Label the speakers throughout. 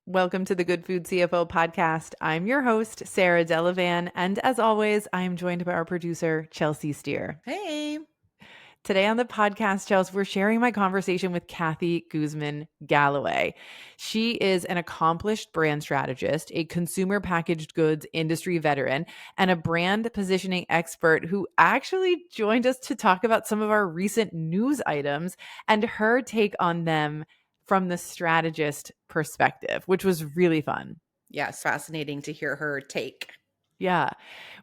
Speaker 1: Welcome to the Good Food CFO podcast. I'm your host, Sarah Delavan, and as always, I am joined by our producer, Chelsea Steer.
Speaker 2: Hey.
Speaker 1: Today on the podcast, Chelsea, we're sharing my conversation with Kathy Guzmán Galloway. She is an accomplished brand strategist, a consumer packaged goods industry veteran, and a brand positioning expert who actually joined us to talk about some of our recent news items and her take on them from the strategist perspective, which was really fun.
Speaker 2: Yeah, it's fascinating to hear her take.
Speaker 1: Yeah.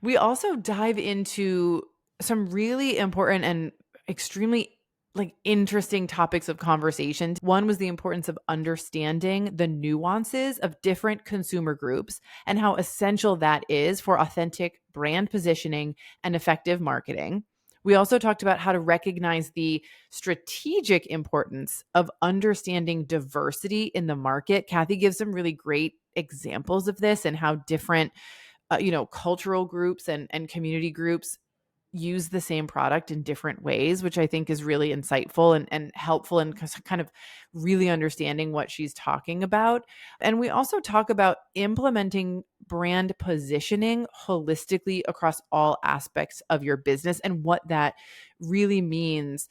Speaker 1: We also dive into some really important and extremely interesting topics of conversation. One was the importance of understanding the nuances of different consumer groups and how essential that is for authentic brand positioning and effective marketing. We also talked about how to recognize the strategic importance of understanding diversity in the market. Kathy gives some really great examples of this and how different cultural groups and community groups use the same product in different ways, which I think is really insightful and helpful in kind of really understanding what she's talking about. And we also talk about implementing brand positioning holistically across all aspects of your business and what that really means,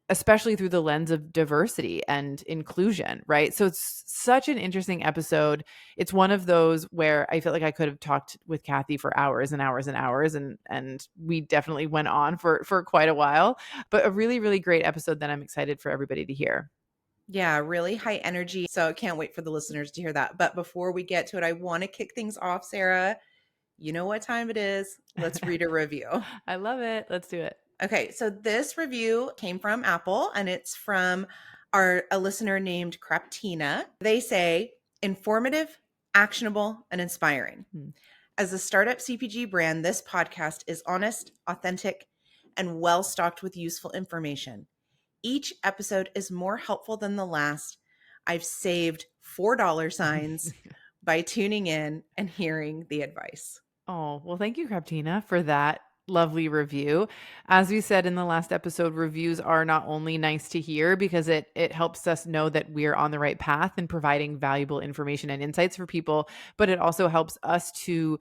Speaker 1: especially through the lens of diversity and inclusion, right? So it's such an interesting episode. It's one of those where I feel like I could have talked with Kathy for hours and hours and hours, and we definitely went on for quite a while, but a really, really great episode that I'm excited for everybody to hear.
Speaker 2: Yeah, really high energy. So I can't wait for the listeners to hear that. But before we get to it, I want to kick things off, Sarah. You know what time it is. Let's read a review.
Speaker 1: I love it. Let's do it.
Speaker 2: Okay, so this review came from Apple and it's from a listener named Craptina. They say informative, actionable, and inspiring. As a startup CPG brand, this podcast is honest, authentic, and well stocked with useful information. Each episode is more helpful than the last. I've saved $4 signs by tuning in and hearing the advice.
Speaker 1: Oh, well, thank you, Craptina, for that lovely review. As we said in the last episode, reviews are not only nice to hear because it helps us know that we're on the right path and providing valuable information and insights for people, but it also helps us to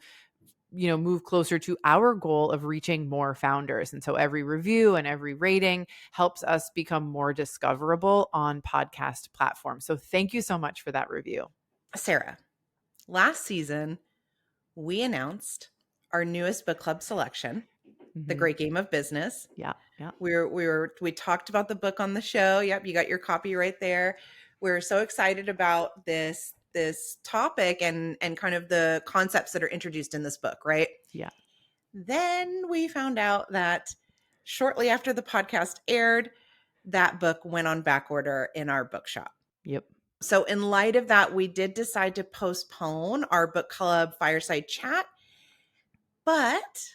Speaker 1: move closer to our goal of reaching more founders. And so every review and every rating helps us become more discoverable on podcast platforms. So thank you so much for that review.
Speaker 2: Sarah, last season, we announced our newest book club selection, The Great Game of Business.
Speaker 1: Yeah. Yeah.
Speaker 2: We talked about the book on the show. Yep, you got your copy right there. We're so excited about this topic and kind of the concepts that are introduced in this book, right?
Speaker 1: Yeah.
Speaker 2: Then we found out that shortly after the podcast aired, that book went on back order in our bookshop.
Speaker 1: Yep.
Speaker 2: So in light of that, we did decide to postpone our book club fireside chat, but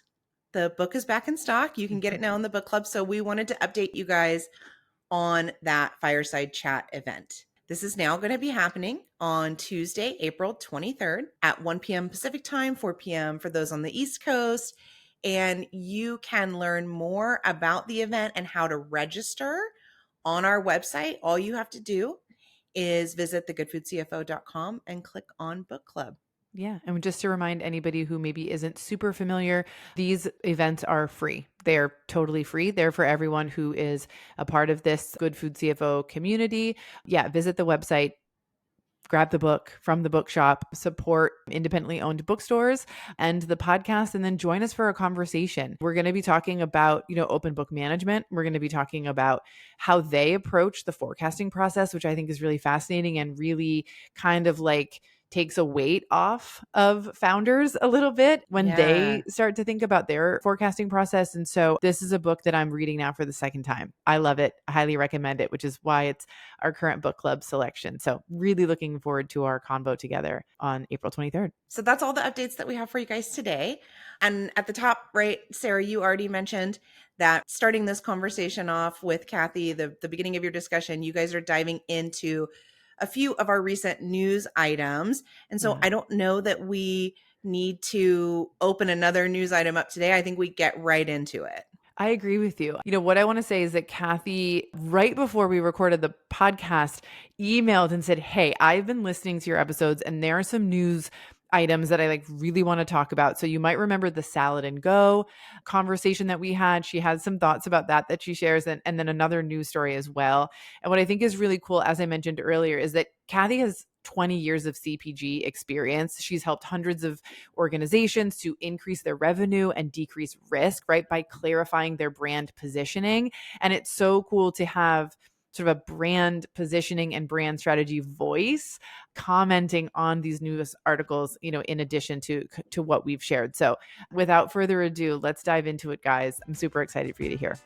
Speaker 2: the book is back in stock. You can get it now in the book club. So we wanted to update you guys on that fireside chat event. This is now going to be happening on Tuesday, April 23rd at 1 p.m. Pacific time, 4 p.m. for those on the East Coast. And you can learn more about the event and how to register on our website. All you have to do is visit thegoodfoodcfo.com and click on book club.
Speaker 1: Yeah. And just to remind anybody who maybe isn't super familiar, these events are free. They're totally free. They're for everyone who is a part of this Good Food CFO community. Yeah. Visit the website, grab the book from the bookshop, support independently owned bookstores and the podcast, and then join us for a conversation. We're going to be talking about, open book management. We're going to be talking about how they approach the forecasting process, which I think is really fascinating and really kind of takes a weight off of founders a little bit when they start to think about their forecasting process. And so this is a book that I'm reading now for the second time. I love it. I highly recommend it, which is why it's our current book club selection. So really looking forward to our convo together on April 23rd.
Speaker 2: So that's all the updates that we have for you guys today. And at the top, right, Sarah, you already mentioned that starting this conversation off with Kathy, the beginning of your discussion, you guys are diving into a few of our recent news items. And so I don't know that we need to open another news item up today. I think we get right into it.
Speaker 1: I agree with you. What I want to say is that Kathy, right before we recorded the podcast, emailed and said, "Hey, I've been listening to your episodes and there are some news items that I really want to talk about." So you might remember the salad and go conversation that we had. She has some thoughts about that she shares, and then another news story as well. And what I think is really cool, as I mentioned earlier, is that Kathy has 20 years of CPG experience. She's helped hundreds of organizations to increase their revenue and decrease risk, right, by clarifying their brand positioning. And it's so cool to have sort of a brand positioning and brand strategy voice commenting on these news articles, in addition to what we've shared. So without further ado, let's dive into it, guys. I'm super excited for you to hear.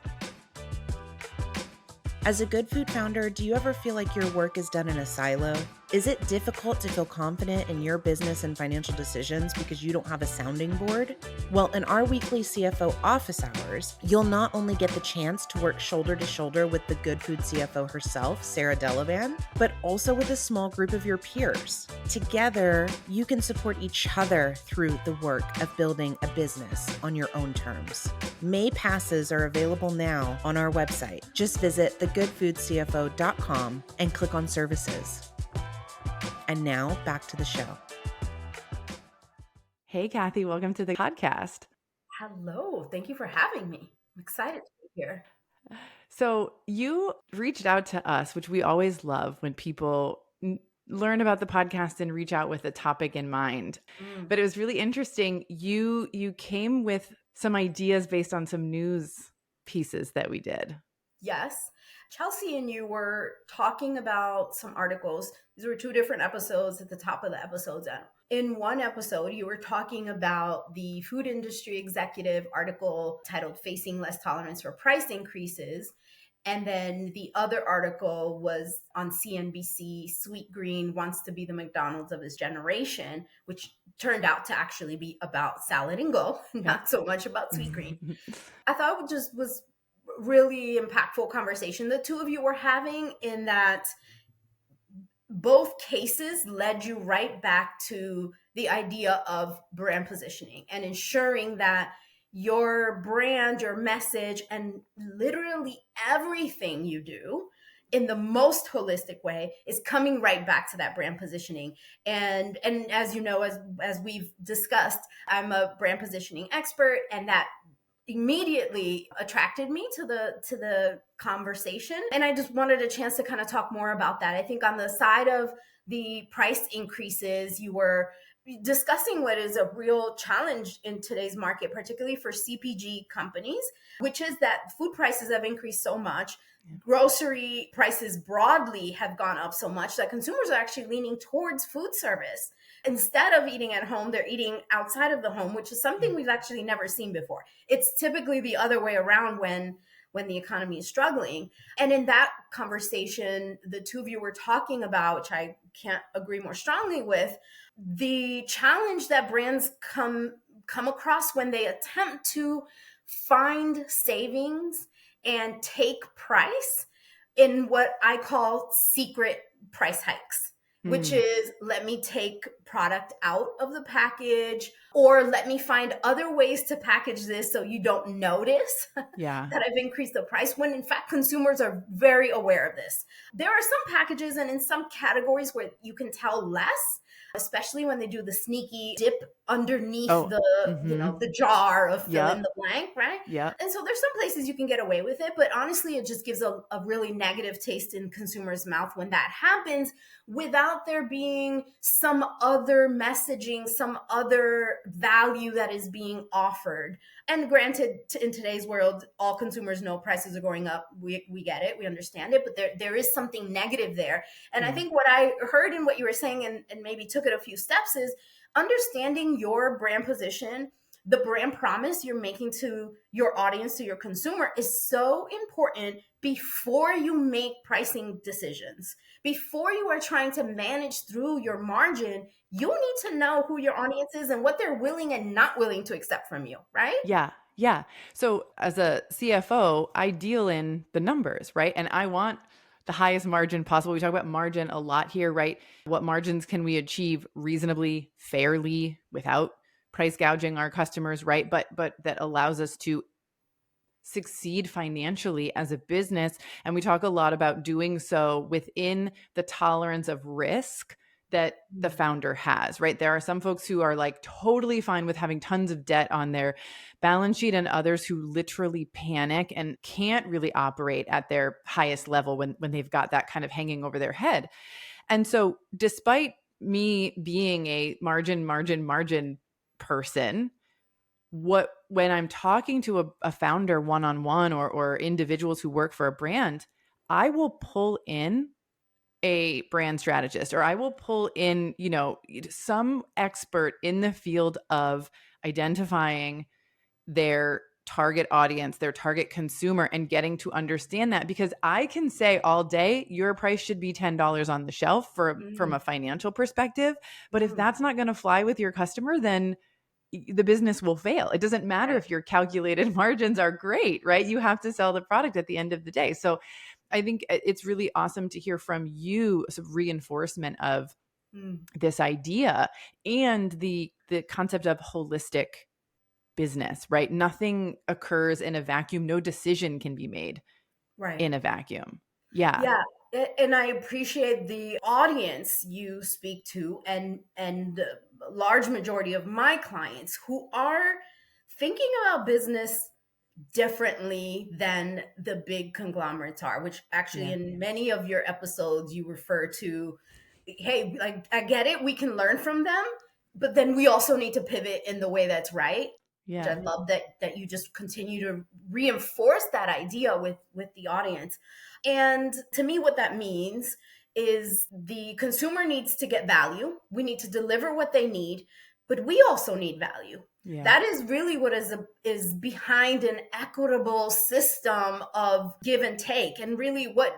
Speaker 2: As a good food founder, do you ever feel like your work is done in a silo? Is it difficult to feel confident in your business and financial decisions because you don't have a sounding board? Well, in our weekly CFO office hours, you'll not only get the chance to work shoulder to shoulder with the Good Food CFO herself, Sarah Delavan, but also with a small group of your peers. Together, you can support each other through the work of building a business on your own terms. May passes are available now on our website. Just visit thegoodfoodcfo.com and click on services. And now back to the show.
Speaker 1: Hey, Kathy, welcome to the podcast.
Speaker 3: Hello. Thank you for having me. I'm excited to be here.
Speaker 1: So you reached out to us, which we always love when people learn about the podcast and reach out with a topic in mind. But it was really interesting. You came with some ideas based on some news pieces that we did.
Speaker 3: Yes. Chelsea and you were talking about some articles. These were two different episodes at the top of the episodes. In one episode, you were talking about the food industry executive article titled Facing Less Tolerance for Price Increases. And then the other article was on CNBC, Sweet Green wants to be the McDonald's of his generation, which turned out to actually be about salad and go, not so much about Sweet Green. I thought it just was really impactful conversation the two of you were having, in that both cases led you right back to the idea of brand positioning and ensuring that your brand, your message, and literally everything you do in the most holistic way is coming right back to that brand positioning. And as you know, as we've discussed, I'm a brand positioning expert, and that immediately attracted me to the conversation. And I just wanted a chance to kind of talk more about that. I think on the side of the price increases, you were discussing what is a real challenge in today's market, particularly for CPG companies, which is that food prices have increased so much. Grocery prices broadly have gone up so much that consumers are actually leaning towards food service. Instead of eating at home, they're eating outside of the home, which is something we've actually never seen before. It's typically the other way around when the economy is struggling. And in that conversation, the two of you were talking about, which I can't agree more strongly with, the challenge that brands come across when they attempt to find savings and take price in what I call secret price hikes. Which is, let me take product out of the package, or let me find other ways to package this so you don't notice that I've increased the price, when in fact consumers are very aware of this. There are some packages and in some categories where you can tell less, especially when they do the sneaky dip underneath the jar of fill in the blank, right?
Speaker 1: Yeah.
Speaker 3: And so there's some places you can get away with it, but honestly, it just gives a really negative taste in consumers' mouth when that happens, without there being some other messaging, some other value that is being offered. And granted, in today's world, all consumers know prices are going up. We get it, we understand it, but there is something negative there. And I think what I heard in what you were saying, and maybe took it a few steps, is understanding your brand position, the brand promise you're making to your audience, to your consumer, is so important before you make pricing decisions. Before you are trying to manage through your margin, you need to know who your audience is and what they're willing and not willing to accept from you, right?
Speaker 1: Yeah. So as a CFO, I deal in the numbers, right? And I want the highest margin possible. We talk about margin a lot here, right? What margins can we achieve reasonably, fairly, without price gouging our customers, right? But that allows us to succeed financially as a business. And we talk a lot about doing so within the tolerance of risk that the founder has, right? There are some folks who are like totally fine with having tons of debt on their balance sheet, and others who literally panic and can't really operate at their highest level when they've got that kind of hanging over their head. And so despite me being a margin person, when I'm talking to a founder one-on-one, or individuals who work for a brand, I will pull in a brand strategist, or I will pull in, some expert in the field of identifying their target audience, their target consumer, and getting to understand that. Because I can say all day, your price should be $10 on the shelf from a financial perspective. But if that's not going to fly with your customer, then the business will fail. It doesn't matter if your calculated margins are great, right? You have to sell the product at the end of the day. So I think it's really awesome to hear from you some reinforcement of this idea and the concept of holistic business, right? Nothing occurs in a vacuum. No decision can be made in a vacuum. Yeah.
Speaker 3: Yeah. And I appreciate the audience you speak to, and the large majority of my clients who are thinking about business differently than the big conglomerates are, which actually in many of your episodes you refer to, hey, like, I get it, we can learn from them, but then we also need to pivot in the way that's right.
Speaker 1: Yeah.
Speaker 3: Which I love that you just continue to reinforce that idea with the audience. And to me, what that means is the consumer needs to get value. We need to deliver what they need, but we also need value. Yeah. That is really what is behind an equitable system of give and take. And really what,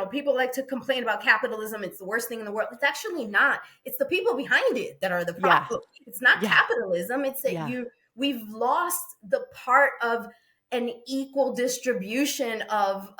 Speaker 3: people like to complain about capitalism. It's the worst thing in the world. It's actually not. It's the people behind it that are the problem. Yeah. It's not capitalism. It's that we've lost the part of an equal distribution of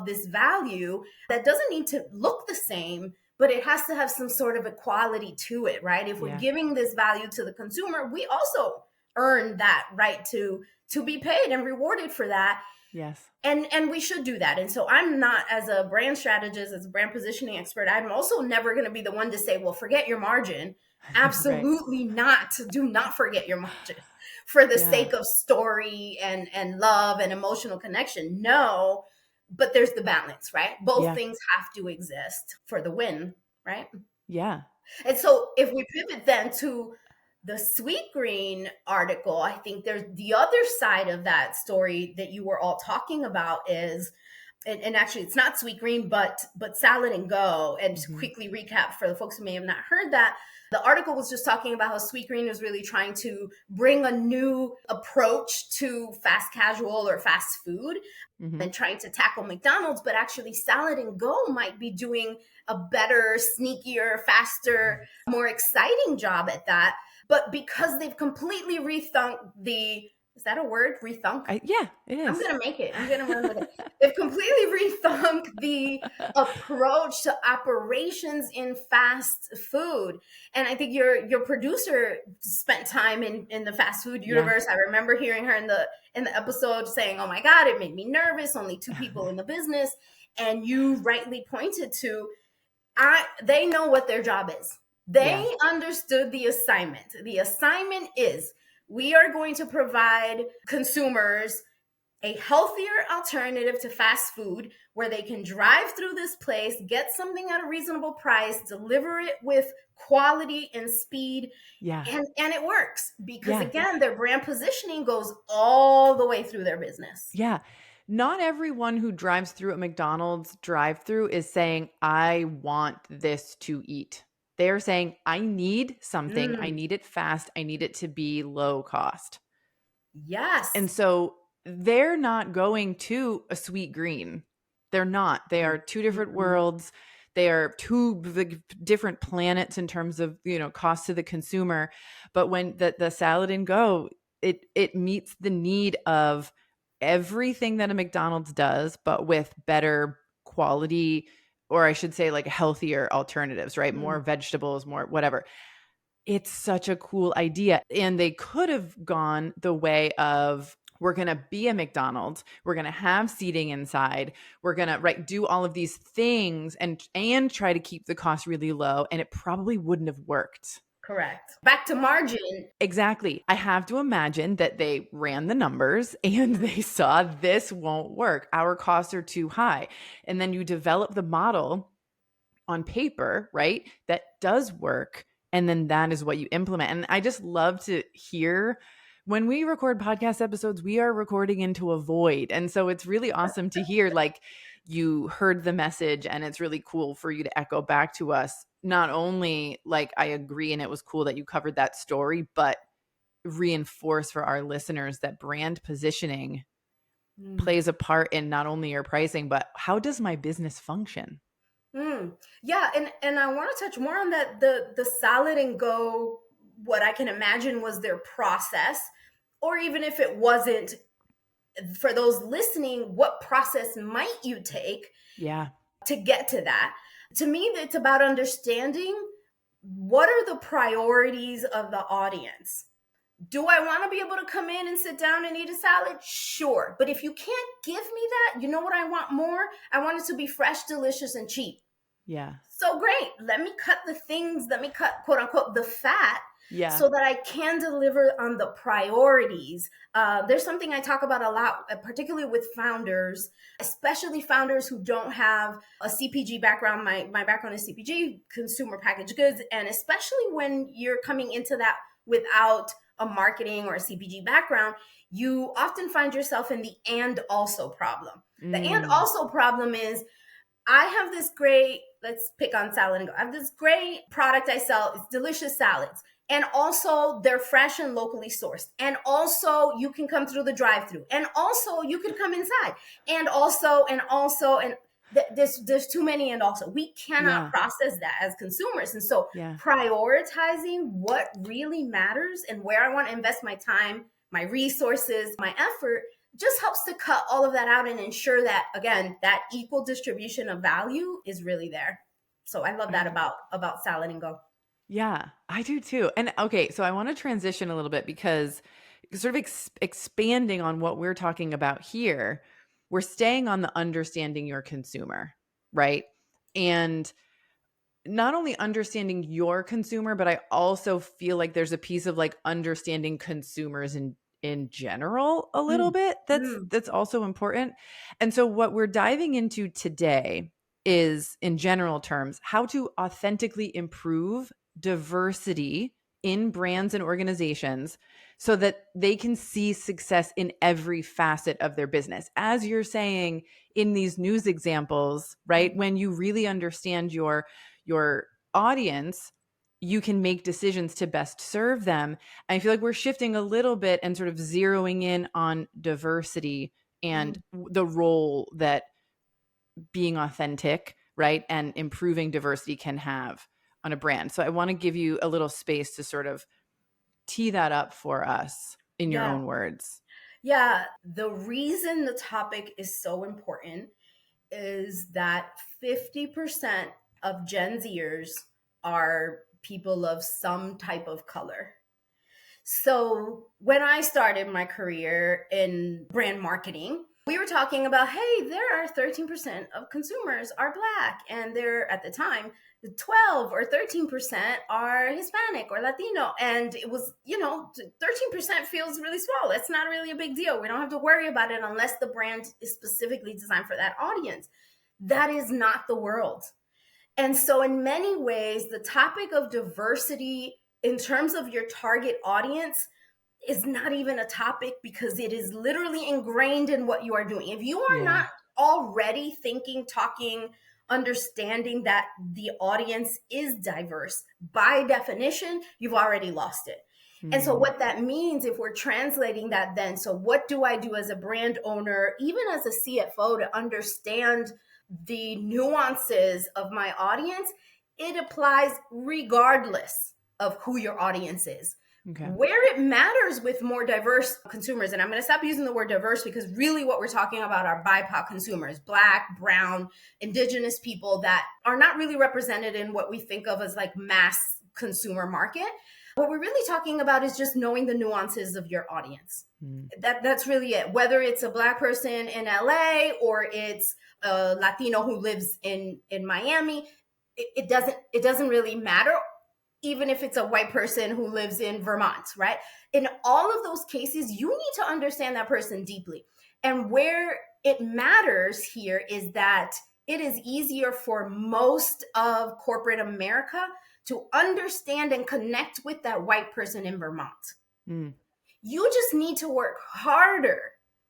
Speaker 3: this value that doesn't need to look the same, but it has to have some sort of equality to it, right? If we're giving this value to the consumer, we also earn that right to be paid and rewarded for that.
Speaker 1: Yes.
Speaker 3: And we should do that. And so I'm not, as a brand strategist, as a brand positioning expert, I'm also never going to be the one to say, well, forget your margin. Absolutely not. Do not forget your margin for the sake of story and love and emotional connection. No, but there's the balance, right? Both things have to exist for the win, right?
Speaker 1: Yeah.
Speaker 3: And so if we pivot then to the Sweetgreen article, I think there's the other side of that story that you were all talking about is, and actually it's not Sweetgreen, but Salad and Go. And to quickly recap for the folks who may have not heard that, the article was just talking about how Sweetgreen is really trying to bring a new approach to fast casual or fast food and trying to tackle McDonald's, but actually Salad and Go might be doing a better, sneakier, faster, more exciting job at that. But because they've completely rethunk is that a word? Rethunk?
Speaker 1: Yeah, it is.
Speaker 3: I'm going to make it. I'm going to run with it. They've completely rethunk the approach to operations in fast food. And I think your producer spent time in the fast food universe. I remember hearing her in the episode saying, oh my God, it made me nervous. Only 2 people in the business. And you rightly pointed to, they know what their job is. They understood the assignment. The assignment is, we are going to provide consumers a healthier alternative to fast food where they can drive through this place, get something at a reasonable price, deliver it with quality and speed. Yeah. And it works because again, their brand positioning goes all the way through their business.
Speaker 1: Yeah. Not everyone who drives through a McDonald's drive-through is saying, I want this to eat. They're saying, I need something. I need it fast. I need it to be low cost.
Speaker 3: Yes.
Speaker 1: And so they're not going to a Sweetgreen. They're not. They are 2 different worlds. They are 2 different planets in terms of, cost to the consumer. But when the Salad and Go, it meets the need of everything that a McDonald's does, but with better quality, or I should say like healthier alternatives, right? More vegetables, more whatever. It's such a cool idea. And they could have gone the way of We're going to be a McDonald's. We're going to have seating inside. We're going to do all of these things and try to keep the cost really low. And it probably wouldn't have worked.
Speaker 3: Correct. Back to margin.
Speaker 1: Exactly. I have to imagine that they ran the numbers and they saw this won't work. Our costs are too high. And then you develop the model on paper, right? That does work. And then that is what you implement. And I just love to hear when we record podcast episodes, we are recording into a void. And so it's really awesome to hear like you heard the message and it's really cool for you to echo back to us. Not only like I agree and it was cool that you covered that story, but reinforce for our listeners that brand positioning plays a part in not only your pricing, but how does my business function?
Speaker 3: Yeah, and I want to touch more on that the salad and go, what I can imagine was their process, or even if it wasn't, for those listening, what process might you take to get to that? To me, it's about understanding what are the priorities of the audience. Do I want to be able to come in and sit down and eat a salad? Sure. But if you can't give me that, you know what I want more? I want it to be fresh, delicious, and cheap.
Speaker 1: Yeah.
Speaker 3: So great. Let me cut quote unquote the fat so that I can deliver on the priorities. There's something I talk about a lot, particularly with founders, especially founders who don't have a CPG background. My background is CPG, consumer packaged goods. And especially when you're coming into that without a marketing or a CPG background, you often find yourself in the and also problem. The and also problem is, I have this great, let's pick on salad and go. I have this great product I sell. It's delicious salads. And also they're fresh and locally sourced. And also you can come through the drive-through. And also you can come inside. And there's too many. And also we cannot process that as consumers. And so prioritizing what really matters and where I want to invest my time, my resources, my effort just helps to cut all of that out and ensure that, again, that equal distribution of value is really there. So I love that about Salad and Go.
Speaker 1: Yeah, I do too. And okay, so I want to transition a little bit because sort of expanding on what we're talking about here, we're staying on the understanding your consumer, right? And not only understanding your consumer, but I also feel like there's a piece of like understanding consumers in general a little bit. That's also important. And so what we're diving into today is, in general terms, how to authentically improve diversity in brands and organizations so that they can see success in every facet of their business. As you're saying in these news examples, right? When you really understand your audience, you can make decisions to best serve them. I feel like we're shifting a little bit and sort of zeroing in on diversity and the role that being authentic, right, and improving diversity can have on a brand. So I want to give you a little space to sort of tee that up for us in your own words.
Speaker 3: Yeah, the reason the topic is so important is that 50% of Gen Zers are people of some type of color. So when I started my career in brand marketing, we were talking about, hey, there are 13% of consumers are Black, and there at the time, 12 or 13% are Hispanic or Latino. And it was, 13% feels really small. It's not really a big deal. We don't have to worry about it unless the brand is specifically designed for that audience. That is not the world. And so in many ways, the topic of diversity in terms of your target audience is not even a topic because it is literally ingrained in what you are doing. If you are not already thinking, talking, understanding that the audience is diverse, by definition, you've already lost it. And so what that means, if we're translating that then, so what do I do as a brand owner, even as a CFO, to understand the nuances of my audience? It applies regardless of who your audience is. Okay. Where it matters with more diverse consumers, and I'm going to stop using the word diverse because really what we're talking about are BIPOC consumers, Black, brown, indigenous people that are not really represented in what we think of as like mass consumer market. What we're really talking about is just knowing the nuances of your audience.
Speaker 1: Mm.
Speaker 3: That's really it. Whether it's a Black person in LA or it's a Latino who lives in Miami, it doesn't really matter. Even if it's a white person who lives in Vermont, right? In all of those cases, you need to understand that person deeply. And where it matters here is that it is easier for most of corporate America to understand and connect with that white person in Vermont.
Speaker 1: Mm.
Speaker 3: You just need to work harder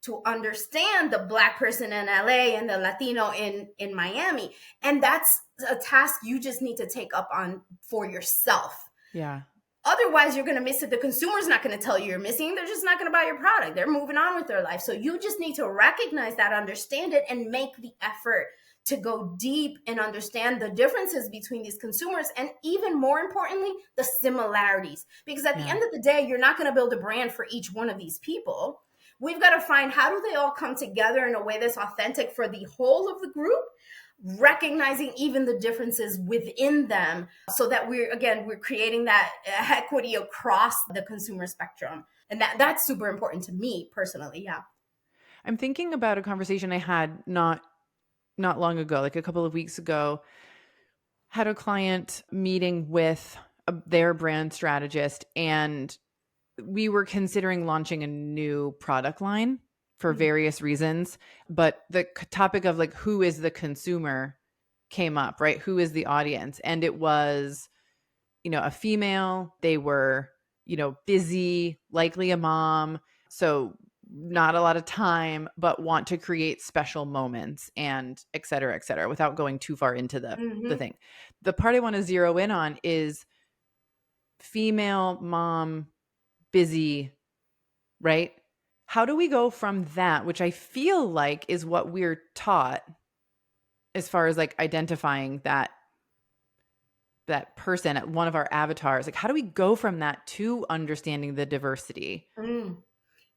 Speaker 3: to understand the Black person in LA and the Latino in Miami. And that's a task you just need to take up on for yourself.
Speaker 1: Yeah.
Speaker 3: Otherwise, you're going to miss it. The consumer's not going to tell you you're missing. They're just not going to buy your product. They're moving on with their life. So you just need to recognize that, understand it, and make the effort to go deep and understand the differences between these consumers, and even more importantly, the similarities. Because at the end of the day, you're not going to build a brand for each one of these people. We've got to find, how do they all come together in a way that's authentic for the whole of the group, recognizing even the differences within them, so that we're creating that equity across the consumer spectrum. And that's super important to me personally. Yeah.
Speaker 1: I'm thinking about a conversation I had not long ago, like a couple of weeks ago. Had a client meeting with their brand strategist, and we were considering launching a new product line for various reasons. But the topic of like, who is the consumer came up, right? Who is the audience? And it was, a female. They were, busy, likely a mom. So not a lot of time, but want to create special moments and et cetera, without going too far into the thing. The part I want to zero in on is female, mom, busy, right? How do we go from that, which I feel like is what we're taught as far as like identifying that person at one of our avatars? Like, how do we go from that to understanding the diversity?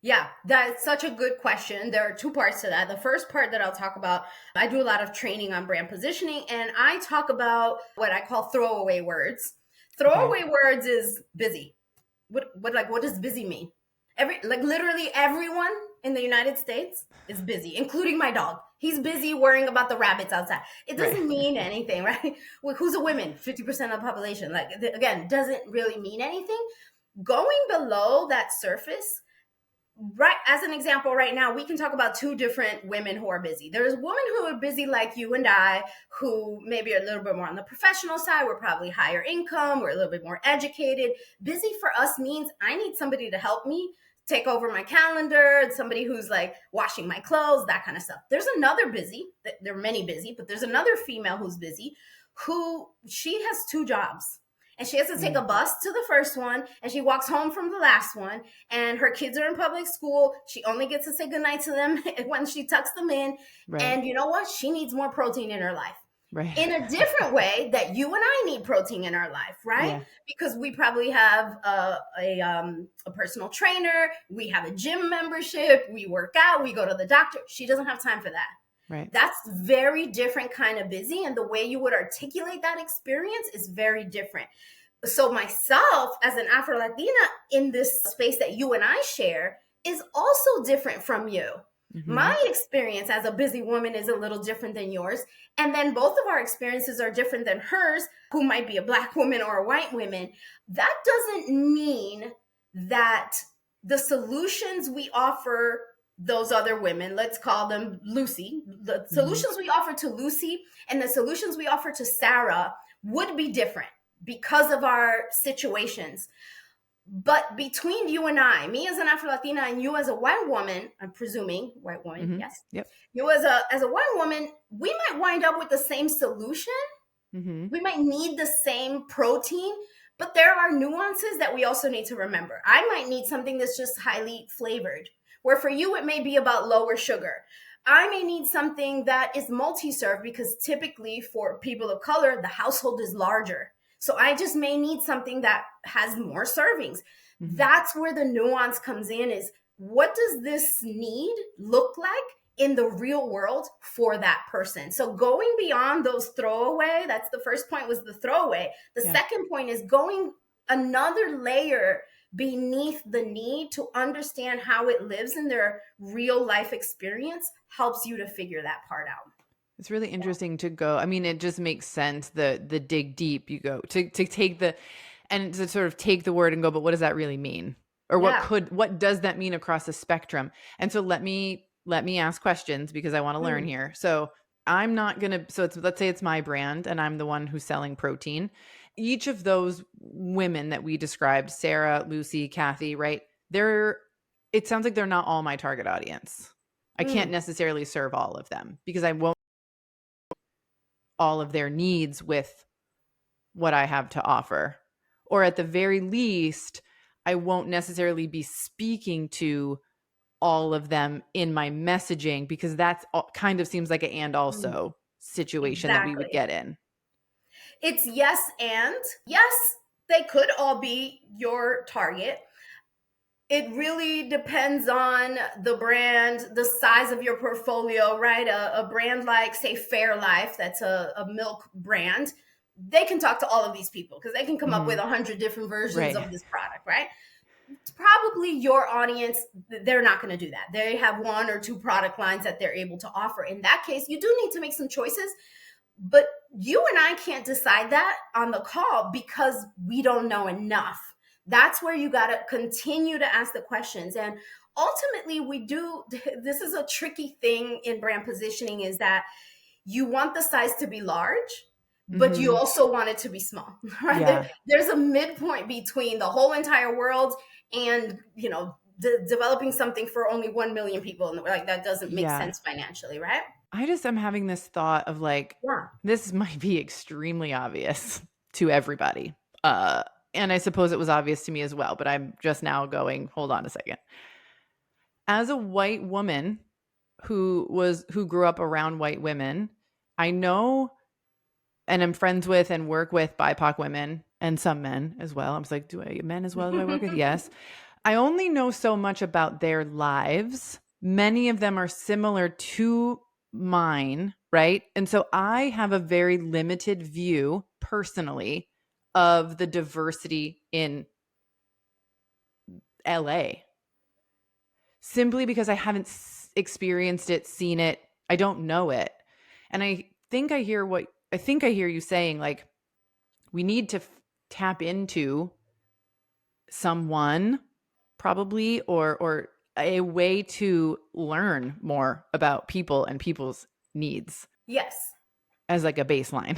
Speaker 3: Yeah, that's such a good question. There are two parts to that. The first part that I'll talk about, I do a lot of training on brand positioning, and I talk about what I call throwaway words. Throwaway words is busy. What does busy mean? Literally everyone in the United States is busy, including my dog. He's busy worrying about the rabbits outside. It doesn't mean anything, right? Well, who's a woman? 50% of the population. Again, doesn't really mean anything. Going below that surface, right, as an example, right now, we can talk about two different women who are busy. There's women who are busy like you and I, who maybe are a little bit more on the professional side. We're probably higher income. We're a little bit more educated. Busy for us means I need somebody to help me take over my calendar, somebody who's like washing my clothes, that kind of stuff. There's another busy, there are many busy, but there's another female who's busy, who she has two jobs. And she has to take a bus to the first one, and she walks home from the last one, and her kids are in public school. She only gets to say goodnight to them when she tucks them in. Right. And you know what? She needs more protein in her life. Right. In a different way that you and I need protein in our life, right? Yeah. Because we probably have a personal trainer, we have a gym membership, we work out, we go to the doctor. She doesn't have time for that. Right. That's very different kind of busy, and the way you would articulate that experience is very different. So myself as an Afro-Latina in this space that you and I share is also different from you. Mm-hmm. My experience as a busy woman is a little different than yours. And then both of our experiences are different than hers, who might be a Black woman or a white woman. That doesn't mean that the solutions we offer those other women, let's call them Lucy, the solutions we offer to Lucy and the solutions we offer to Sarah would be different because of our situations. But between you and I, me as an Afro-Latina and you as a white woman, I'm presuming white woman, yes. Yep. You as a white woman, we might wind up with the same solution. Mm-hmm. We might need the same protein, but there are nuances that we also need to remember. I might need something that's just highly flavored, where for you, it may be about lower sugar. I may need something that is multi-serve, because typically for people of color, the household is larger. So I just may need something that has more servings. Mm-hmm. That's where the nuance comes in, is what does this need look like in the real world for that person? So going beyond those throwaway, that's the first point, was the throwaway. The second point is going another layer beneath the need to understand how it lives in their real life experience helps you to figure that part out.
Speaker 1: It's really interesting to go. I mean, it just makes sense. The dig deep you go to take the, and to sort of take the word and go, but what does that really mean? Or
Speaker 3: Yeah.
Speaker 1: what does that mean across the spectrum? And so let me ask questions because I want to learn here. So I'm not going to, so let's say it's my brand and I'm the one who's selling protein. Each of those women that we described, Sarah, Lucy, Kathy, right? It sounds like they're not all my target audience. I can't necessarily serve all of them because I won't all of their needs with what I have to offer. Or at the very least, I won't necessarily be speaking to all of them in my messaging because that's kind of seems like an and also situation that we would
Speaker 3: Exactly.
Speaker 1: get in.
Speaker 3: It's yes, and yes, they could all be your target. It really depends on the brand, the size of your portfolio, right? A brand like, say, Fairlife, that's a milk brand, they can talk to all of these people because they can come up with 100 different versions of this product, right? Probably your audience, they're not going to do that. They have one or two product lines that they're able to offer. In that case, you do need to make some choices, but you and I can't decide that on the call because we don't know enough. That's where you got to continue to ask the questions. And ultimately, this is a tricky thing in brand positioning, is that you want the size to be large, but you also want it to be small, right?
Speaker 1: Yeah.
Speaker 3: There's a midpoint between the whole entire world and, developing something for only 1 million people. And like, that doesn't make sense financially, right?
Speaker 1: I'm having this thought of like, this might be extremely obvious to everybody. And I suppose it was obvious to me as well, but I'm just now going, hold on a second. As a white woman who grew up around white women, I know and I'm friends with and work with BIPOC women and some men as well. I was like, do I get men as well do I work with? Yes. I only know so much about their lives. Many of them are similar to mine, right? And so I have a very limited view personally of the diversity in LA simply because I haven't experienced it, seen it. I don't know it. And I think I hear you saying, like, we need to tap into someone probably or a way to learn more about people and people's needs.
Speaker 3: Yes.
Speaker 1: As like a baseline.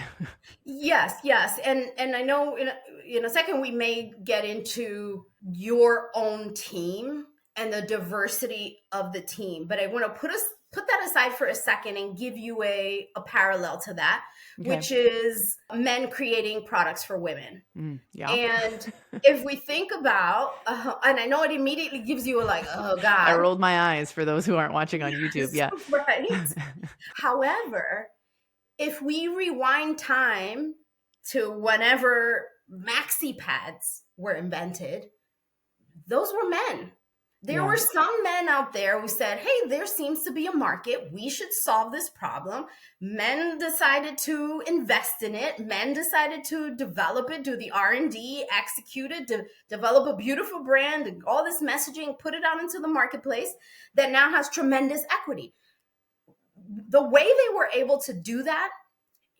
Speaker 3: Yes. And I know in a second we may get into your own team and the diversity of the team, but I want to put that aside for a second and give you a parallel to that, which is men creating products for women.
Speaker 1: Yeah.
Speaker 3: And if we think about, and I know it immediately gives you like, oh God.
Speaker 1: I rolled my eyes for those who aren't watching on YouTube. Yeah.
Speaker 3: Right. However, if we rewind time to whenever maxi pads were invented, those were men. There were some men out there who said, hey, there seems to be a market. We should solve this problem. Men decided to invest in it. Men decided to develop it, do the R&D, execute it, develop a beautiful brand, and all this messaging, put it out into the marketplace that now has tremendous equity. The way they were able to do that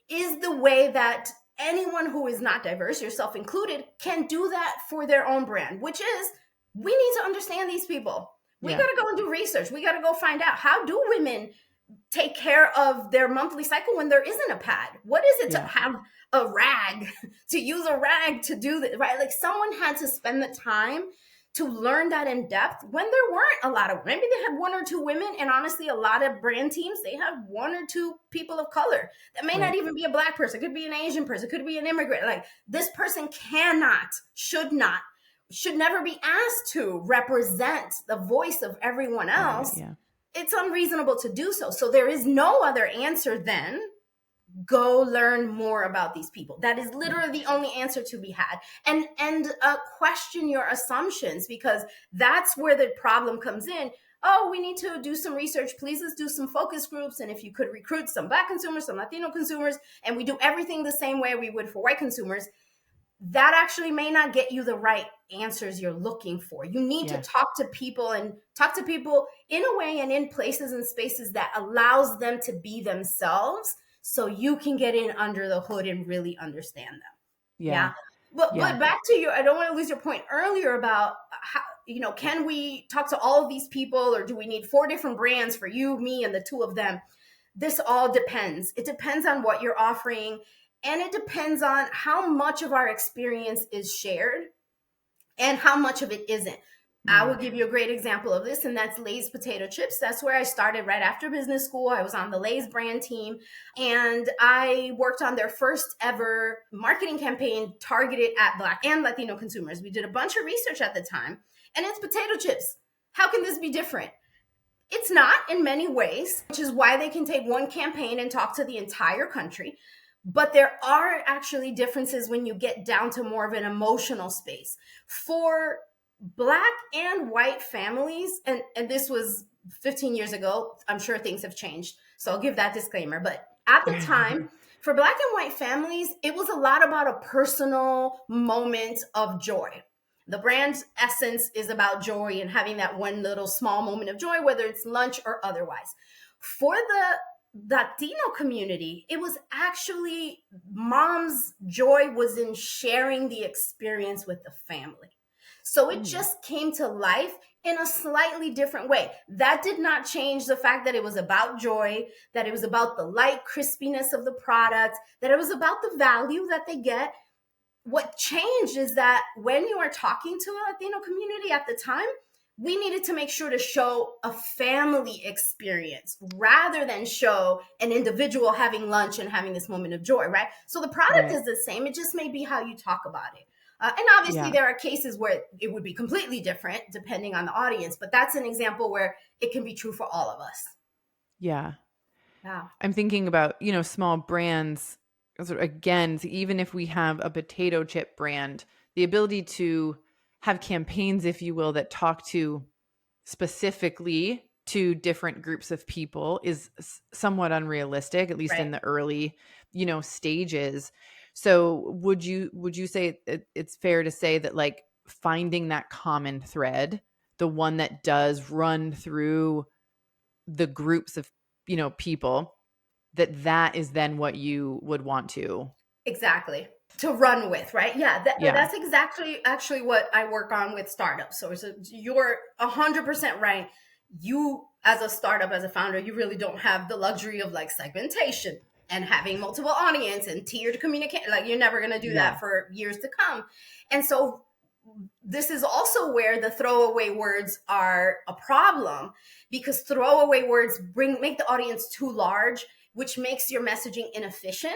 Speaker 3: is the way that anyone who is not diverse, yourself included, can do that for their own brand, which is, we need to understand these people. We got to go and do research. We got to go find out, how do women take care of their monthly cycle when there isn't a pad? What is it to have a rag, to use a rag to do that, right? Like, someone had to spend the time to learn that in depth when there weren't a lot of, maybe they had one or two women, and honestly, a lot of brand teams, they have one or two people of color. That may not even be a Black person. It could be an Asian person. It could be an immigrant. Like, this person should never be asked to represent the voice of everyone else. It's unreasonable to do so. So there is no other answer than go learn more about these people. That is literally the only answer to be had. And question your assumptions, because that's where the problem comes in. Oh, we need to do some research. Please, let's do some focus groups. And if you could recruit some Black consumers, some Latino consumers, and we do everything the same way we would for white consumers, that actually may not get you the right answers you're looking for. You need to
Speaker 1: Yes.
Speaker 3: talk to people in a way and in places and spaces that allows them to be themselves, so you can get in under the hood and really understand them. Yeah. But back to your, I don't want to lose your point earlier about how, can we talk to all of these people, or do we need 4 different brands for you, me, and the 2 of them? This all depends. It depends on what you're offering, and it depends on how much of our experience is shared and how much of it isn't. I will give you a great example of this, and that's Lay's potato chips. That's where I started right after business school. I was on the Lay's brand team, and I worked on their first ever marketing campaign targeted at Black and Latino consumers. We did a bunch of research at the time, and it's potato chips. How can this be different? It's not in many ways, which is why they can take one campaign and talk to the entire country. But there are actually differences when you get down to more of an emotional space. For Black and white families, and this was 15 years ago, I'm sure things have changed, so I'll give that disclaimer. But at the time, for Black and white families, it was a lot about a personal moment of joy. The brand's essence is about joy and having that one little small moment of joy, whether it's lunch or otherwise. For the Latino community, it was actually mom's joy was in sharing the experience with the family. So it just came to life in a slightly different way. That did not change the fact that it was about joy, that it was about the light crispiness of the product, that it was about the value that they get. What changed is that when you are talking to a Latino community at the time, we needed to make sure to show a family experience rather than show an individual having lunch and having this moment of joy, right? So the product is the same. It just may be how you talk about it. And obviously there are cases where it would be completely different depending on the audience, but that's an example where it can be true for all of us.
Speaker 1: Yeah.
Speaker 3: Yeah.
Speaker 1: I'm thinking about, small brands. Again, even if we have a potato chip brand, the ability to have campaigns, if you will, that talk to specifically to different groups of people is somewhat unrealistic, at least in the early, stages. So would you say it's fair to say that, like, finding that common thread, the one that does run through the groups of, people, that is then what you would want to
Speaker 3: to run with, right? That's exactly actually what I work on with startups. So you're 100% right. You, as a startup, as a founder, you really don't have the luxury of like segmentation and having multiple audience and tiered communication. Like, you're never going to do that for years to come. And so this is also where the throwaway words are a problem, because throwaway words make the audience too large, which makes your messaging inefficient.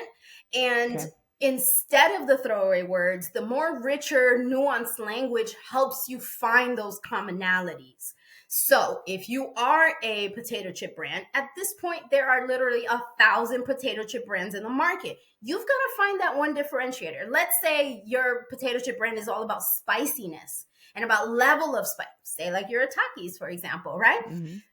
Speaker 3: And instead of the throwaway words, the more richer, nuanced language helps you find those commonalities. So if you are a potato chip brand, at this point, there are literally 1,000 potato chip brands in the market. You've got to find that one differentiator. Let's say your potato chip brand is all about spiciness and about level of spice, say like your Takis, for example, right?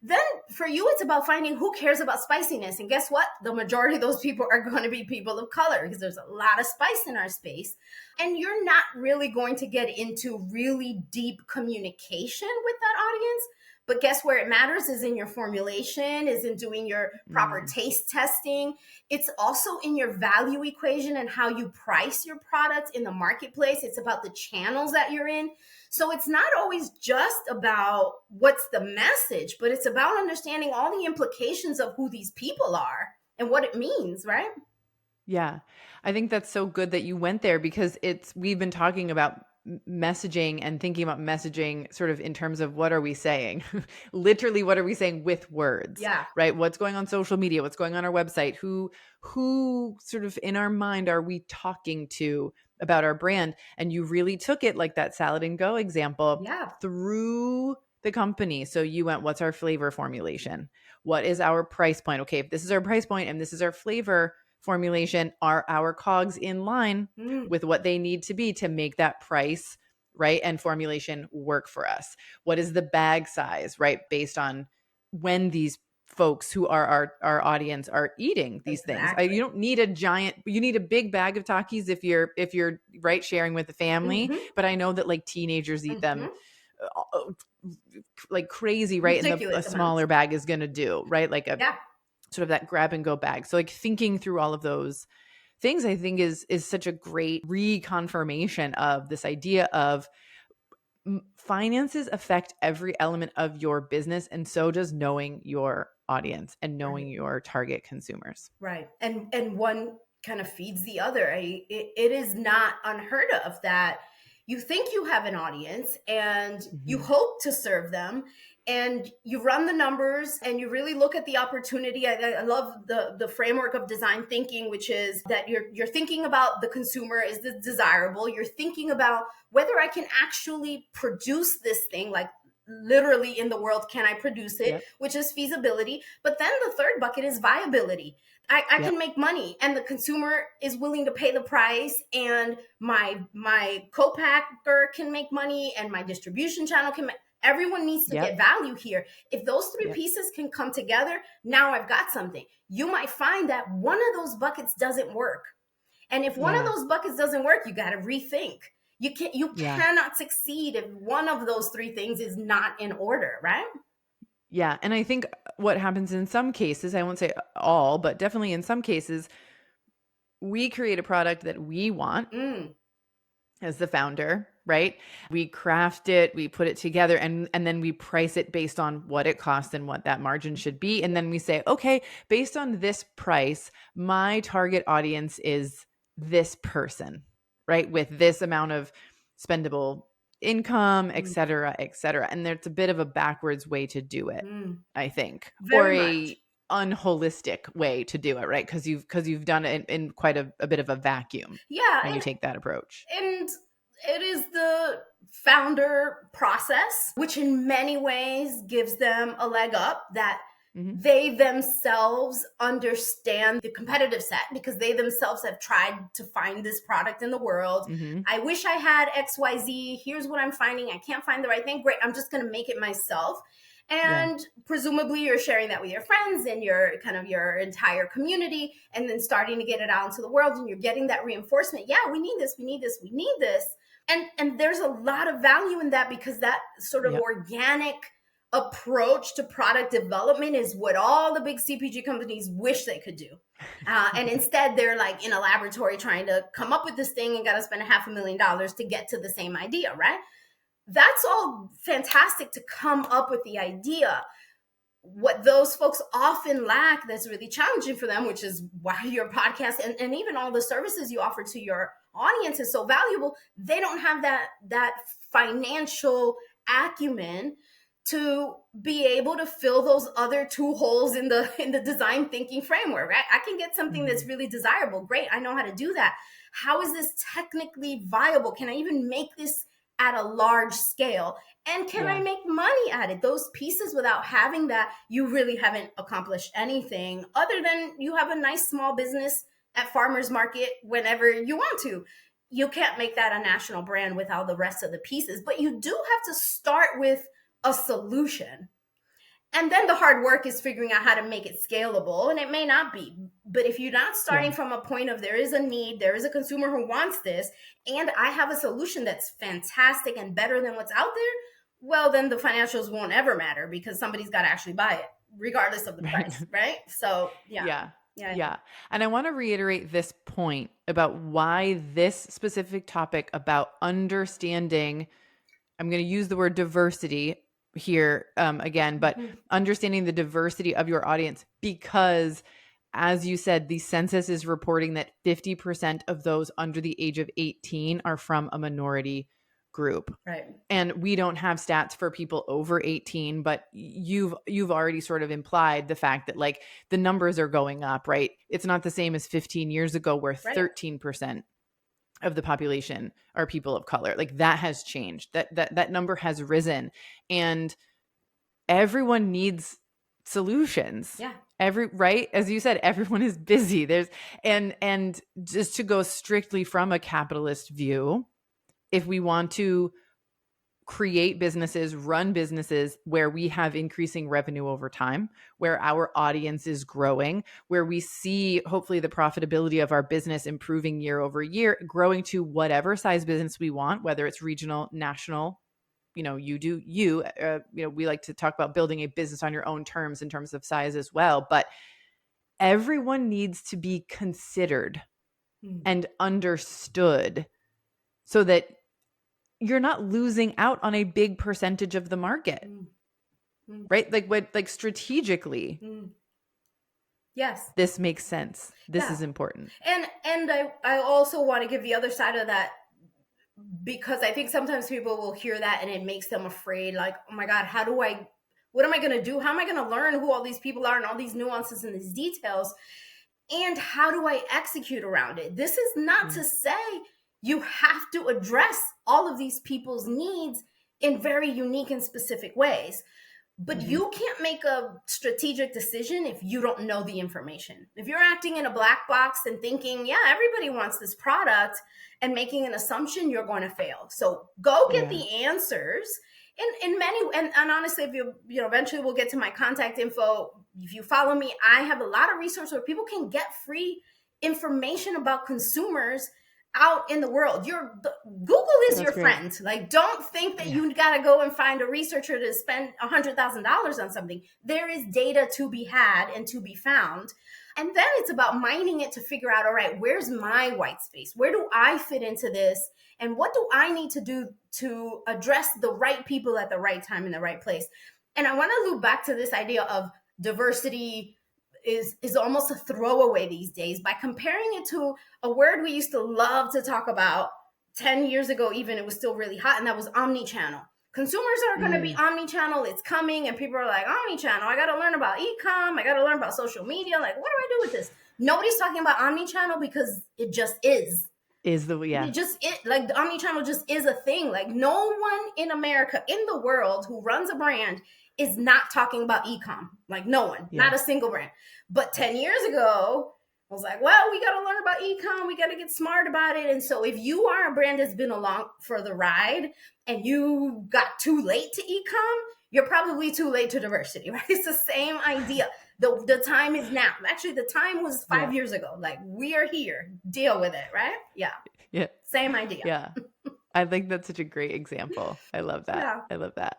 Speaker 3: Then for you, it's about finding who cares about spiciness. And guess what? The majority of those people are going to be people of color, because there's a lot of spice in our space. And you're not really going to get into really deep communication with that audience. But guess where it matters is in your formulation, is in doing your proper taste testing. It's also in your value equation and how you price your product in the marketplace. It's about the channels that you're in. So it's not always just about what's the message, but it's about understanding all the implications of who these people are and what it means, right?
Speaker 1: Yeah. I think that's so good that you went there, because we've been talking about messaging and thinking about messaging sort of in terms of what are we saying? Literally, what are we saying with words? Right? What's going on social media? What's going on our website? Who sort of in our mind are we talking to about our brand? And you really took it, like that salad and go example, through the company. So you went, what's our flavor formulation? What is our price point? Okay, if this is our price point and this is our flavor formulation, are our cogs in line with what they need to be to make that price, right, and formulation work for us? What is the bag size, right, based on when these folks who are our audience are eating these things? You don't need a giant, you need a big bag of Takis if you're right? Sharing with the family.
Speaker 3: Mhm.
Speaker 1: But I know that like teenagers eat them like crazy, right? And a
Speaker 3: Ridiculous amounts.
Speaker 1: smaller bag is going to do, right? Like a
Speaker 3: Yeah.
Speaker 1: sort of that grab and go bag. So like thinking through all of those things, I think is such a great reconfirmation of this idea of finances affect every element of your business, and so does knowing your audience and knowing
Speaker 3: Right.
Speaker 1: your target consumers.
Speaker 3: Right. And one kind of feeds the other. It is not unheard of that you think you have an audience and you
Speaker 1: Mhm.
Speaker 3: hope to serve them and you run the numbers and you really look at the opportunity. I love the framework of design thinking, which is that you're thinking about the consumer. Is this desirable? You're thinking about whether I can actually produce this thing, like literally in the world, can I produce it,
Speaker 1: Yep.
Speaker 3: which is feasibility. But then the third bucket is viability. I
Speaker 1: Yep.
Speaker 3: can make money and the consumer is willing to pay the price, and my co-packer can make money and my distribution channel can make. Everyone needs to get
Speaker 1: Yep.
Speaker 3: value here. If those three
Speaker 1: Yep.
Speaker 3: pieces can come together, now I've got something. You might find that one of those buckets doesn't work. And if one of
Speaker 1: Yeah.
Speaker 3: those buckets doesn't work, you got to rethink. You
Speaker 1: Yeah.
Speaker 3: cannot succeed if one of those three things is not in order, right?
Speaker 1: Yeah. And I think what happens in some cases, I won't say all, but definitely in some cases, we create a product that we want as the founder, right? We craft it, we put it together, and then we price it based on what it costs and what that margin should be. And then we say, okay, based on this price, my target audience is this person, right? With this amount of spendable income, et cetera, et cetera. And there's a bit of a backwards way to do it, I think, or
Speaker 3: Very much.
Speaker 1: a unholistic way to do it, right? Because you've done it in quite a bit of a vacuum
Speaker 3: Yeah,
Speaker 1: when you take that approach.
Speaker 3: and it is the founder process, which in many ways gives them a leg up, that they themselves understand the competitive set because they themselves have tried to find this product in the world. I wish I had XYZ. Here's what I'm finding. I can't find the right thing. Great. I'm just going to make it myself. And presumably you're sharing that with your friends and your kind of your entire community, and then starting to get it out into the world, and you're getting that reinforcement. Yeah, we need this, we need this, we need this. And there's a lot of value in that, because that sort of organic approach to product development is what all the big CPG companies wish they could do. And instead they're like in a laboratory trying to come up with this thing and got to spend $500,000 to get to the same idea, right? That's all fantastic to come up with the idea. What those folks often lack that's really challenging for them, which is why your podcast and even all the services you offer to your audience is so valuable, they don't have that financial acumen to be able to fill those other two holes in the design thinking framework, right? I can get something that's really desirable. Great. I know how to do that. How is this technically viable? Can I even make this at a large scale? And can I make money at it? Those pieces, without having that, you really haven't accomplished anything other than you have a nice small business at farmer's market whenever you want to. You can't make that a national brand without the rest of the pieces, but you do have to start with a solution. And then the hard work is figuring out how to make it scalable, and it may not be. But if you're not starting from a point of there is a need, there is a consumer who wants this, and I have a solution that's fantastic and better than what's out there, well, then the financials won't ever matter, because somebody's got to actually buy it, regardless of the price, right? So, yeah.
Speaker 1: And I want to reiterate this point about why this specific topic about understanding, I'm going to use the word diversity here again, but understanding the diversity of your audience, because as you said, the census is reporting that 50% of those under the age of 18 are from a minority group.
Speaker 3: Right.
Speaker 1: And we don't have stats for people over 18, but you've already sort of implied the fact that like the numbers are going up, right? It's not the same as 15 years ago where 13% of the population are people of color. Like that has changed. That number has risen, and everyone needs solutions.
Speaker 3: Yeah.
Speaker 1: Right? As you said, everyone is busy. And just to go strictly from a capitalist view, if we want to create businesses, run businesses where we have increasing revenue over time, where our audience is growing, where we see hopefully the profitability of our business improving year over year, growing to whatever size business we want, whether it's regional, national. We like to talk about building a business on your own terms in terms of size as well, but everyone needs to be considered and understood so that you're not losing out on a big percentage of the market, right? Like strategically,
Speaker 3: yes,
Speaker 1: this makes sense. This is important.
Speaker 3: And I also want to give the other side of that, because I think sometimes people will hear that and it makes them afraid. Like, oh my God, what am I going to do? How am I going to learn who all these people are and all these nuances and these details? And how do I execute around it? This is not to say you have to address all of these people's needs in very unique and specific ways. But you can't make a strategic decision if you don't know the information. If you're acting in a black box and thinking, yeah, everybody wants this product, and making an assumption, you're going to fail. So go get the answers. And honestly, if you eventually we'll get to my contact info. If you follow me, I have a lot of resources where people can get free information about consumers out in the world. Google is your friend. Like, don't think that you got to go and find a researcher to spend $100,000 on something. There is data to be had and to be found. And then it's about mining it to figure out, all right, where's my white space? Where do I fit into this? And what do I need to do to address the right people at the right time in the right place? And I want to loop back to this idea of diversity is almost a throwaway these days by comparing it to a word we used to love to talk about 10 years ago. Even it was still really hot, and that was omni-channel. Consumers are going to be omni-channel. It's coming, and people are like, omni-channel, I got to learn about e-com, I got to learn about social media. Like, what do I do with this? Nobody's talking about omni-channel because it just is. Like, the omni-channel just is a thing. Like, no one in America, in the world, who runs a brand is not talking about e-com. Like, no one, not a single brand. But 10 years ago, I was like, well, we got to learn about e-com. We got to get smart about it. And so if you are a brand that's been along for the ride and you got too late to e-com, you're probably too late to diversity, right? It's the same idea. The time is now. Actually, the time was 5 years ago. Like, we are here. Deal with it, right? Yeah. Same idea.
Speaker 1: Yeah. I think that's such a great example. I love that. I love that.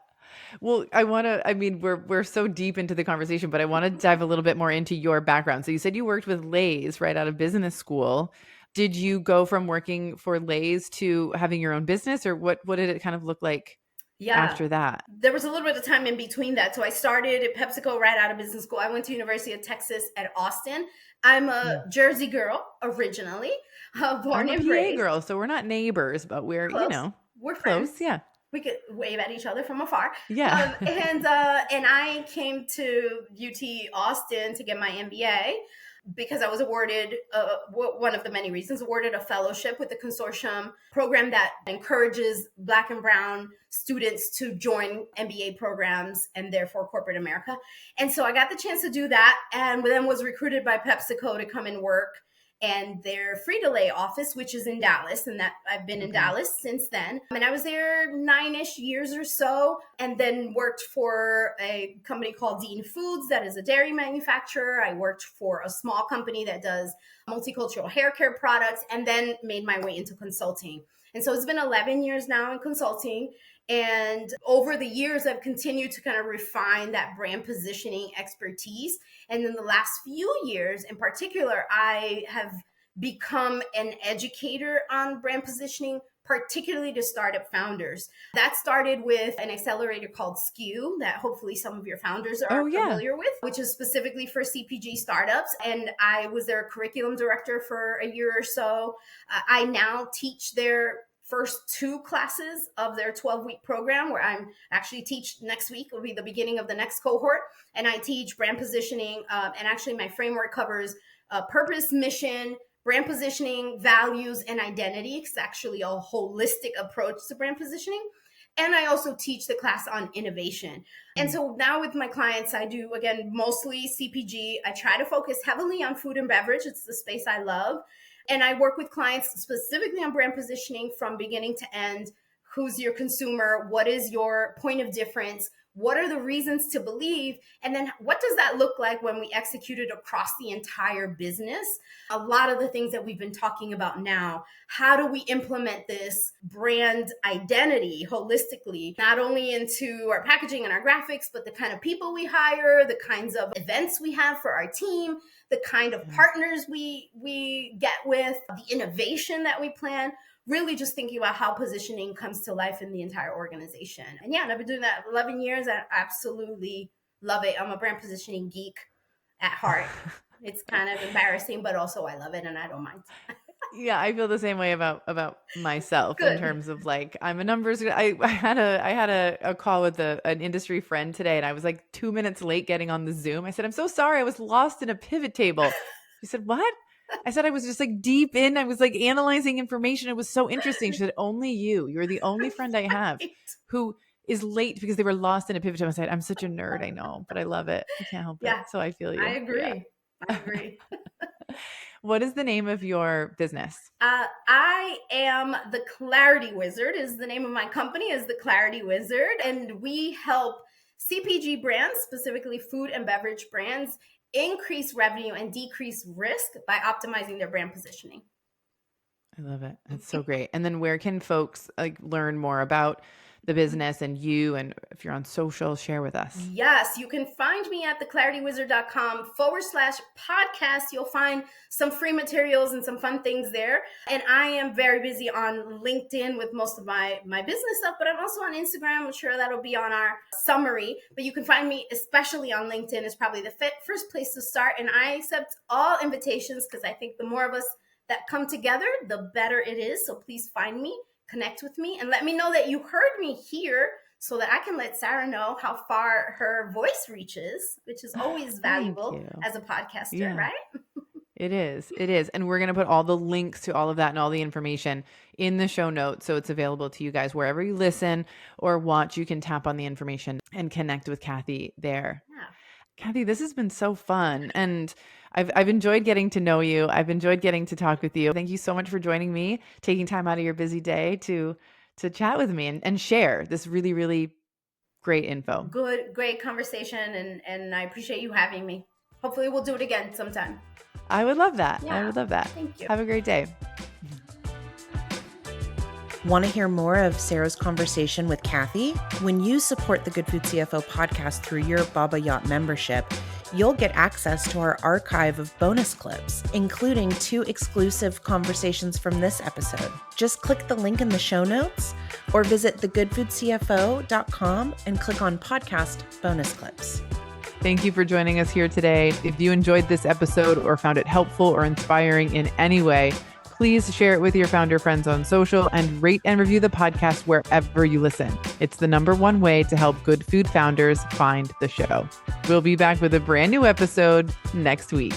Speaker 1: Well, we're so deep into the conversation, but I want to dive a little bit more into your background. So you said you worked with Lay's right out of business school. Did you go from working for Lay's to having your own business, or what did it kind of look like after that?
Speaker 3: There was a little bit of time in between that. So I started at PepsiCo right out of business school. I went to University of Texas at Austin. I'm a Jersey girl originally, born and raised.
Speaker 1: PA girl, so we're not neighbors, but we're
Speaker 3: close. We're
Speaker 1: close.
Speaker 3: Friends.
Speaker 1: Yeah.
Speaker 3: We could wave at each other from afar.
Speaker 1: Yeah.
Speaker 3: And I came to UT Austin to get my MBA because I was awarded, one of the many reasons, awarded a fellowship with the consortium program that encourages Black and Brown students to join MBA programs and therefore corporate America. And so I got the chance to do that, and then was recruited by PepsiCo to come and work and their Frito-Lay office, which is in Dallas, and that I've been in Dallas since then. And I was there 9-ish years or so, and then worked for a company called Dean Foods that is a dairy manufacturer. I worked for a small company that does multicultural hair care products, and then made my way into consulting. And so it's been 11 years now in consulting. And over the years, I've continued to kind of refine that brand positioning expertise. And in the last few years in particular, I have become an educator on brand positioning, particularly to startup founders. That started with an accelerator called SKU that hopefully some of your founders are familiar with, which is specifically for CPG startups. And I was their curriculum director for a year or so. I now teach their first 2 classes of their 12-week program, where I'm actually teach next week will be the beginning of the next cohort. And I teach brand positioning. And actually my framework covers purpose, mission, brand positioning, values, and identity. It's actually a holistic approach to brand positioning. And I also teach the class on innovation. And so now with my clients, I do, again, mostly CPG. I try to focus heavily on food and beverage. It's the space I love. And I work with clients specifically on brand positioning from beginning to end, who's your consumer, what is your point of difference, what are the reasons to believe, and then what does that look like when we execute it across the entire business? A lot of the things that we've been talking about now, how do we implement this brand identity holistically, not only into our packaging and our graphics, but the kind of people we hire, the kinds of events we have for our team, the kind of partners we get with, the innovation that we plan. Really just thinking about how positioning comes to life in the entire organization. And yeah, I've been doing that 11 years. I absolutely love it. I'm a brand positioning geek at heart. It's kind of embarrassing, but also I love it and I don't mind.
Speaker 1: Yeah, I feel the same way about myself in
Speaker 3: Good.
Speaker 1: terms of like, I'm a numbers. I had a call with an industry friend today, and I was like 2 minutes late getting on the Zoom. I said, I'm so sorry. I was lost in a pivot table. She said, what? I said, I was just like deep in. I was like analyzing information. It was so interesting. She said, only you're the only friend I have who is late because they were lost in a pivot table. I said, I'm such a nerd. I know, but I love it. I can't help it. So I feel you.
Speaker 3: I agree.
Speaker 1: Yeah.
Speaker 3: I agree.
Speaker 1: What is the name of your business?
Speaker 3: I am the Clarity Wizard is the name of my company, is the Clarity Wizard. And we help CPG brands, specifically food and beverage brands, increase revenue and decrease risk by optimizing their brand positioning.
Speaker 1: I love it. That's so great. And then where can folks like learn more about the business and you, and if you're on social, share with us?
Speaker 3: Yes, you can find me at theclaritywizard.com/podcast. You'll find some free materials and some fun things there. And I am very busy on LinkedIn with most of my business stuff, but I'm also on Instagram. I'm sure that'll be on our summary. But you can find me, especially on LinkedIn, is probably the first place to start. And I accept all invitations because I think the more of us that come together, the better it is. So please find me, connect with me, and let me know that you heard me here so that I can let Sarah know how far her voice reaches, which is always valuable as a podcaster, right?
Speaker 1: It is. And we're going to put all the links to all of that and all the information in the show notes. So it's available to you guys wherever you listen or watch. You can tap on the information and connect with Kathy there. Yeah. Kathy, this has been so fun. And I've enjoyed getting to know you. I've enjoyed getting to talk with you. Thank you so much for joining me, taking time out of your busy day to chat with me and share this really, really great info.
Speaker 3: Great conversation. And I appreciate you having me. Hopefully we'll do it again sometime.
Speaker 1: I would love that.
Speaker 3: Yeah.
Speaker 1: I would love that.
Speaker 3: Thank you.
Speaker 1: Have a great day.
Speaker 2: Want to hear more of Sarah's conversation with Kathy? When you support the Good Food CFO podcast through your Baba Yacht membership, you'll get access to our archive of bonus clips, including 2 exclusive conversations from this episode. Just click the link in the show notes or visit thegoodfoodcfo.com and click on podcast bonus clips.
Speaker 1: Thank you for joining us here today. If you enjoyed this episode or found it helpful or inspiring in any way, please share it with your founder friends on social and rate and review the podcast wherever you listen. It's the #1 way to help good food founders find the show. We'll be back with a brand new episode next week.